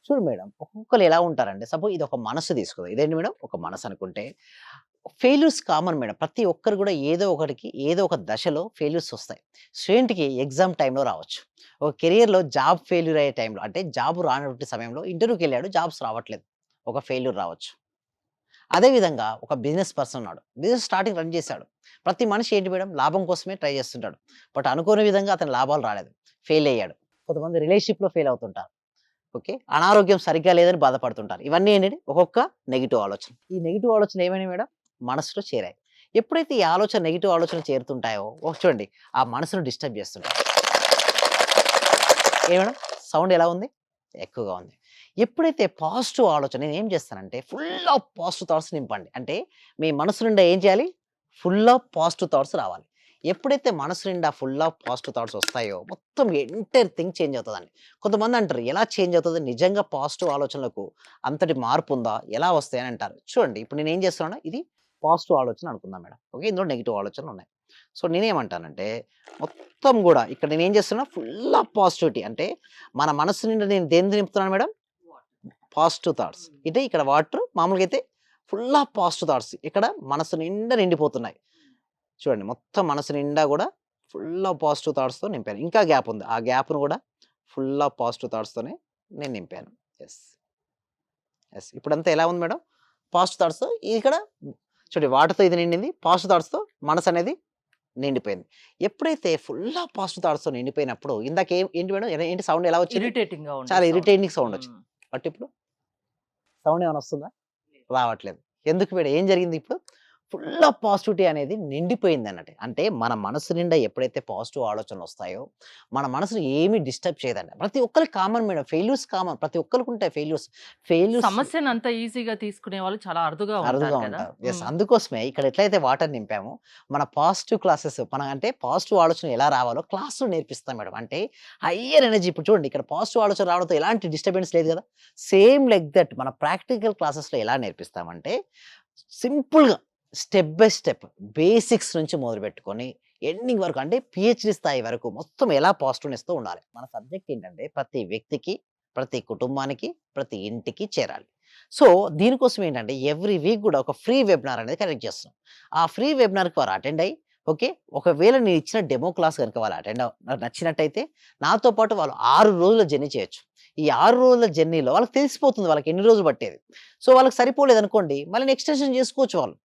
చూడు మేడం, ఒక్కొక్కళ్ళు ఎలా ఉంటారంటే సపోజ్ ఇది ఒక మనసు తీసుకుందాం. ఇదేంటి మేడం? ఒక మనసు అనుకుంటే ఫెయిల్యూర్స్ కామన్ మేడం. ప్రతి ఒక్కరు కూడా ఏదో ఒకటికి ఏదో ఒక దశలో ఫెయిల్యూర్స్ వస్తాయి. స్టూడెంట్‌కి ఎగ్జామ్ టైమ్‌లో రావచ్చు. ఒక కెరియర్‌లో జాబ్ ఫెయిల్యూర్ అయ్యే టైంలో అంటే జాబ్ రానటువంటి సమయంలో ఇంటర్వ్యూకెళ్ళాడు జాబ్స్ రావట్లేదు. ఒక ఫెయిల్యూర్ రావచ్చు. అదే విధంగా ఒక బిజినెస్ పర్సన్ ఉన్నాడు. బిజినెస్ స్టార్టింగ్ రన్ చేశాడు. ప్రతి మనిషి ఏంటి మేడం? లాభం కోసమే ట్రై చేస్తుంటాడు. బట్ అనుకోని విధంగా అతని లాభాలు రాలేదు. ఫెయిల్ అయ్యాడు. కొంతమంది రిలేషన్‌షిప్‌లో ఫెయిల్ అవుతుంటారు. ఓకే. అనారోగ్యం సరిగ్గా లేదని బాధపడుతుంటారు. ఇవన్నీ ఏంటంటే ఒక్కొక్క నెగెటివ్ ఆలోచన. ఈ నెగెటివ్ ఆలోచనలు ఏమైనాయి మేడం? మనసులో చేరాయి. ఎప్పుడైతే ఈ ఆలోచన నెగెటివ్ ఆలోచనలు చేరుతుంటాయో చూడండి ఆ మనసును డిస్టర్బ్ చేస్తుంటాయి. ఏ మేడం? సౌండ్ ఎలా ఉంది? ఎక్కువగా ఉంది. ఎప్పుడైతే పాజిటివ్ ఆలోచన నేనేం చేస్తానంటే ఫుల్ ఆఫ్ పాజిటివ్ థాట్స్ నింపండి. అంటే మీ మనసు నిండా ఏం చేయాలి? ఫుల్ ఆఫ్ పాజిటివ్ థాట్స్ రావాలి. ఎప్పుడైతే మనసు నిండా ఫుల్ ఆఫ్ పాజిటివ్ థాట్స్ వస్తాయో మొత్తం ఎంటైర్ థింగ్ చేంజ్ అవుతదండి. కొంతమంది అంటారు ఎలా చేంజ్ అవుతది? నిజంగా పాజిటివ్ ఆలోచనలకు అంతటి మార్పుందా? ఎలా వస్తాయని అంటారు. చూడండి ఇప్పుడు నేనేం చేస్తున్నానో ఇది పాజిటివ్ ఆలోచన అనుకుందాం మేడం. ఓకే. ఇందులో నెగెటివ్ ఆలోచనలున్నాయి. సో నేనేమంటానంటే మొత్తం గూడా ఇక్కడ నేనేం చేస్తున్నా ఫుల్ ఆఫ్ పాజిటివిటీ అంటే మన మనసు నిండా నేను దేన్ని నింపుతున్నాను మేడం? Positive thoughts. అంటే ఇక్కడ వాటర్ మామూలుగా అయితే ఫుల్ ఆఫ్ పాజిటివ్ థాట్స్. ఇక్కడ మనసు నిండా నిండిపోతున్నాయి. చూడండి మొత్తం మనసు నిండా గూడా ఫుల్ ఆఫ్ పాజిటివ్ థాట్స్‌తో నింపాను. ఇంకా గ్యాప్ ఉంది. ఆ గ్యాప్‌ను గూడా ఫుల్ ఆఫ్ పాజిటివ్ థాట్స్‌తోనే నేను నింపాను. యెస్. యెస్. ఇప్పుడంతా ఎలా ఉంది మేడం? పాజిటివ్ థాట్స్‌తో ఇక్కడ చూడండి వాటర్‌తో ఇది నిండింది. పాజిటివ్ థాట్స్‌తో మనసనేది నిండిపోయింది. ఎప్పుడైతే ఫుల్ ఆఫ్ పాజిటివ్ థాట్స్‌తో నిండిపోయినప్పుడు ఇందాక ఏంటి మేడం? ఏంటి సౌండ్ ఎలా వచ్చింది? ఇరిటేటింగ్‌గా ఉండే చాలా సౌండ్. ఇరిటేటింగ్ సౌండ్ హ్మ్. వచ్చింది. బట్ ఇప్పుడు సౌండ్ ఏమైనా వస్తుందా? రావట్లేదు. ఎందుకు మేడం? ఏం జరిగింది ఇప్పుడు? ఫుల్ ఆఫ్ పాజిటివిటీ అనేది నిండిపోయిందన్నట్టు. అంటే మన మనసు నిండా ఎప్పుడైతే పాజిటివ్ ఆలోచనలొస్తాయో, మన మనసుని ఏమి డిస్టర్బ్ చేయదండి. ప్రతి ఒక్కరికి కామన్ మేడం. Failures common. ప్రతి ఒక్కరికి ఉంటాయి ఫెయిల్యూర్స్. ఫెయిల్యూర్స్ సమస్యను అంత ఈజీగా తీసుకునే వాళ్ళు చాలా అరుదుగా అరుదుగా ఉంటారు కదా! ఉంటారు. యెస్. హ్మ్. అందుకోసమే ఇక్కడ ఎట్లయితే వాటర్ నింపామో, మన పాజిటివ్ క్లాసెస్ అంటే పాజిటివ్ ఆలోచన ఎలా రావాలో క్లాస్‌లో నేర్పిస్తాం మేడం. అంటే హైయర్ ఎనర్జీ ఇప్పుడు చూడండి ఇక్కడ పాజిటివ్ ఆలోచన రావడంతో ఎలాంటి డిస్టర్బెన్స్ లేదు గదా! సేమ్ లైక్ థట్ మన ప్రాక్టికల్ క్లాసెస్‌లో ఎలా నేర్పిస్తామంటే, సింపుల్‌గా స్టెప్ బై స్టెప్ బేసిక్స్ నుంచి మొదలుపెట్టుకొని ఎండింగ్ వరకు అంటే పీహెచ్‌డీ స్థాయి వరకు మొత్తం ఎలా పాజిటివ్‌నెస్‌తో ఉండాలి. మన సబ్జెక్ట్ ఏంటంటే ప్రతి వ్యక్తికి, ప్రతి కుటుంబానికి, ప్రతి ఇంటికి చేరాలి. సో, దీనికోసం ఏంటంటే ఎవ్రీ వీక్ గూడా ఒక ఫ్రీ వెబినార్ అనేది కండక్ట్ చేస్తున్నాం. ఆ ఫ్రీ వెబినార్‌కి వారు అటెండ్ అయ్యి ఓకే. ఒకవేళ నేను ఇచ్చిన డెమో క్లాస్ గనుక వాళ్ళు నచ్చినట్టయితే నాతో పాటు వాళ్ళు 6 రోజుల జర్నీ చేయొచ్చు. ఈ 6 రోజుల జర్నీలో వాళ్ళకి తెలిసిపోతుంది వాళ్ళకి ఎన్ని రోజులు పట్టేది. సో, వాళ్ళకి సరిపోలేదనుకోండి మళ్ళీ ఎక్స్‌టెన్షన్ చేసుకోవచ్చు వాళ్ళు.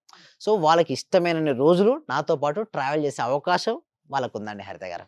సో, వాళ్ళకి ఇష్టమైనన్ని రోజులు నాతో పాటు ట్రావెల్ చేసే అవకాశం వాళ్ళకుందండి హరిత గారు.